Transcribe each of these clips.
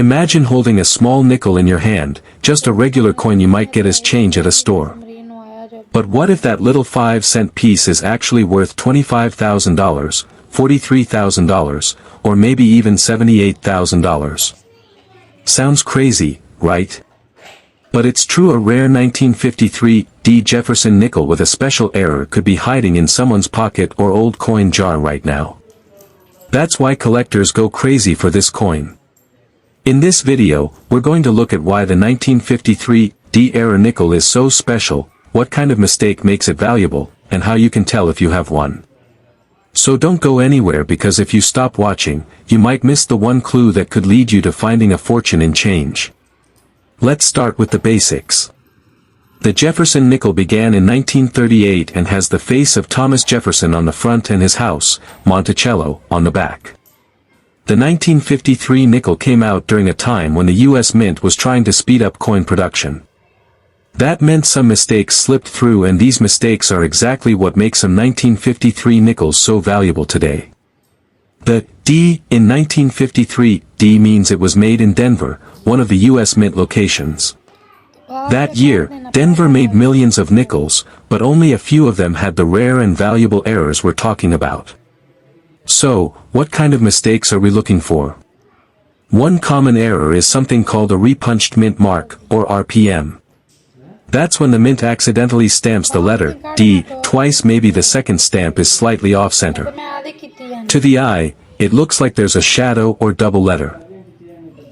Imagine holding a small nickel in your hand, just a regular coin you might get as change at a store. But what if that little 5-cent piece is actually worth $25,000, $43,000, or maybe even $78,000? Sounds crazy, right? But it's true. A rare 1953 Jefferson nickel with a special error could be hiding in someone's pocket or old coin jar right now. That's why collectors go crazy for this coin. In this video, we're going to look at why the 1953 error nickel is so special, what kind of mistake makes it valuable, and how you can tell if you have one. So don't go anywhere, because if you stop watching, you might miss the one clue that could lead you to finding a fortune in change. Let's start with the basics. The Jefferson nickel began in 1938 and has the face of Thomas Jefferson on the front and his house, Monticello, on the back. The 1953 nickel came out during a time when the U.S. Mint was trying to speed up coin production. That meant some mistakes slipped through, and these mistakes are exactly what makes some 1953 nickels so valuable today. The D in 1953 means it was made in Denver, one of the U.S. Mint locations. That year, Denver made millions of nickels, but only a few of them had the rare and valuable errors we're talking about. So, what kind of mistakes are we looking for? One common error is something called a repunched mint mark, or RPM. That's when the mint accidentally stamps the letter D twice. Maybe the second stamp is slightly off-center. To the eye, it looks like there's a shadow or double letter.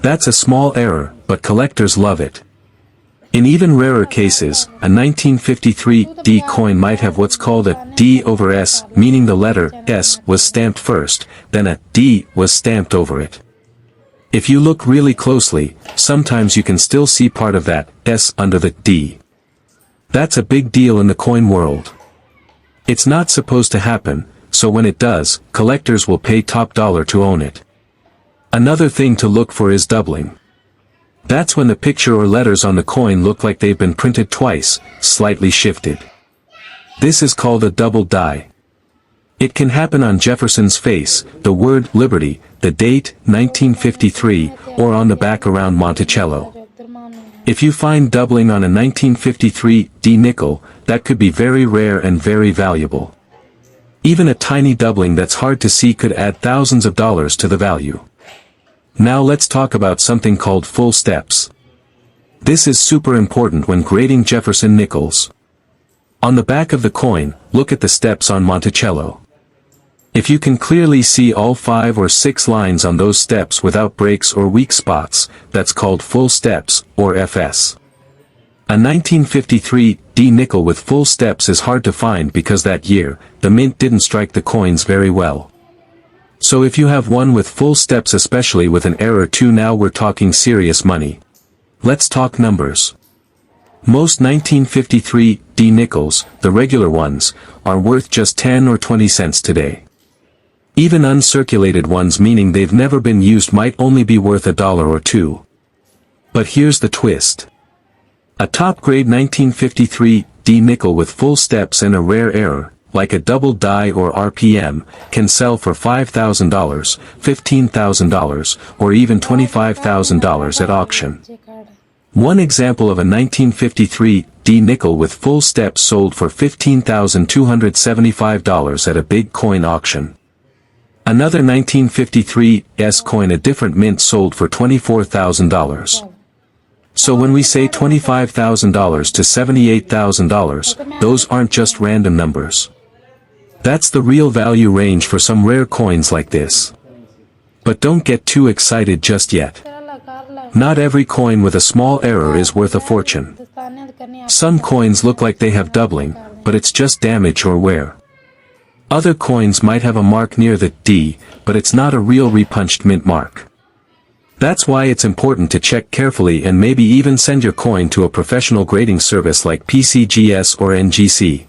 That's a small error, but collectors love it. In even rarer cases, a 1953 D coin might have what's called a D over S, meaning the letter S was stamped first, then a D was stamped over it. If you look really closely, sometimes you can still see part of that S under the D. That's a big deal in the coin world. It's not supposed to happen, so when it does, collectors will pay top dollar to own it. Another thing to look for is doubling. That's when the picture or letters on the coin look like they've been printed twice, slightly shifted. This is called a double die. It can happen on Jefferson's face, the word Liberty, the date, 1953, or on the back around Monticello. If you find doubling on a 1953 D nickel, that could be very rare and very valuable. Even a tiny doubling that's hard to see could add thousands of dollars to the value. Now let's talk about something called full steps. This is super important when grading Jefferson nickels. On the back of the coin, look at the steps on Monticello. If you can clearly see all 5 or 6 lines on those steps without breaks or weak spots, that's called full steps, or FS. A 1953 D nickel with full steps is hard to find because that year, the mint didn't strike the coins very well. So if you have one with full steps, especially with an error too, now we're talking serious money. Let's talk numbers. Most 1953 D nickels, the regular ones, are worth just 10 or 20 cents today. Even uncirculated ones, meaning they've never been used, might only be worth $1 or $2. But here's the twist. A top-grade 1953 D nickel with full steps and a rare error, like a double die or RPM, can sell for $5,000, $15,000, or even $25,000 at auction. One example of a 1953 D nickel with full steps sold for $15,275 at a big coin auction. Another 1953 S coin, a different mint, sold for $24,000. So when we say $25,000 to $78,000, those aren't just random numbers. That's the real value range for some rare coins like this. But don't get too excited just yet. Not every coin with a small error is worth a fortune. Some coins look like they have doubling, but it's just damage or wear. Other coins might have a mark near the D, but it's not a real repunched mint mark. That's why it's important to check carefully and maybe even send your coin to a professional grading service like PCGS or NGC.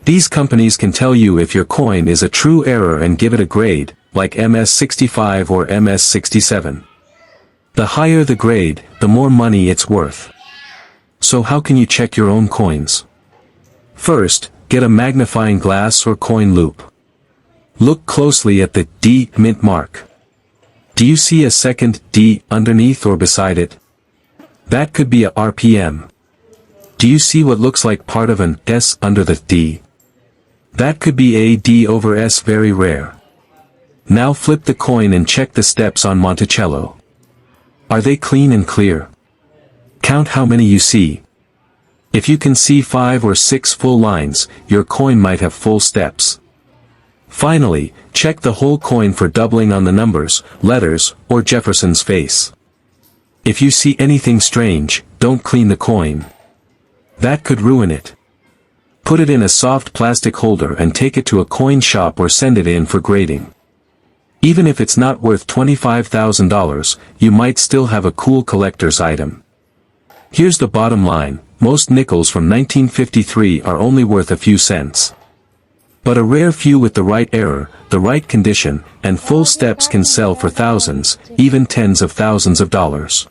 These companies can tell you if your coin is a true error and give it a grade, like MS65 or MS67. The higher the grade, the more money it's worth. So how can you check your own coins? First, get a magnifying glass or coin loupe. Look closely at the D mint mark. Do you see a second D underneath or beside it? That could be a RPM. Do you see what looks like part of an S under the D? That could be a D over S, very rare. Now flip the coin and check the steps on Monticello. Are they clean and clear? Count how many you see. If you can see 5 or 6 full lines, your coin might have full steps. Finally, check the whole coin for doubling on the numbers, letters, or Jefferson's face. If you see anything strange, don't clean the coin. That could ruin it. Put it in a soft plastic holder and take it to a coin shop or send it in for grading. Even if it's not worth $25,000, you might still have a cool collector's item. Here's the bottom line, most nickels from 1953 are only worth a few cents. But a rare few with the right error, the right condition, and full steps can sell for thousands, even tens of thousands of dollars.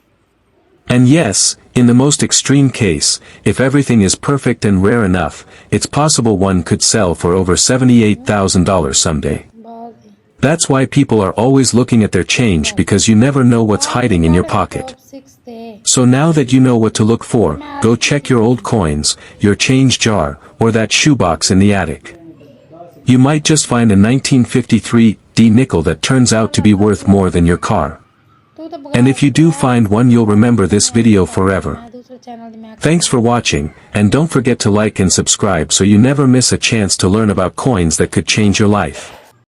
And yes, in the most extreme case, if everything is perfect and rare enough, it's possible one could sell for over $78,000 someday. That's why people are always looking at their change, because you never know what's hiding in your pocket. So now that you know what to look for, go check your old coins, your change jar, or that shoebox in the attic. You might just find a 1953 D nickel that turns out to be worth more than your car. And if you do find one, you'll remember this video forever. Thanks for watching, and don't forget to like and subscribe so you never miss a chance to learn about coins that could change your life.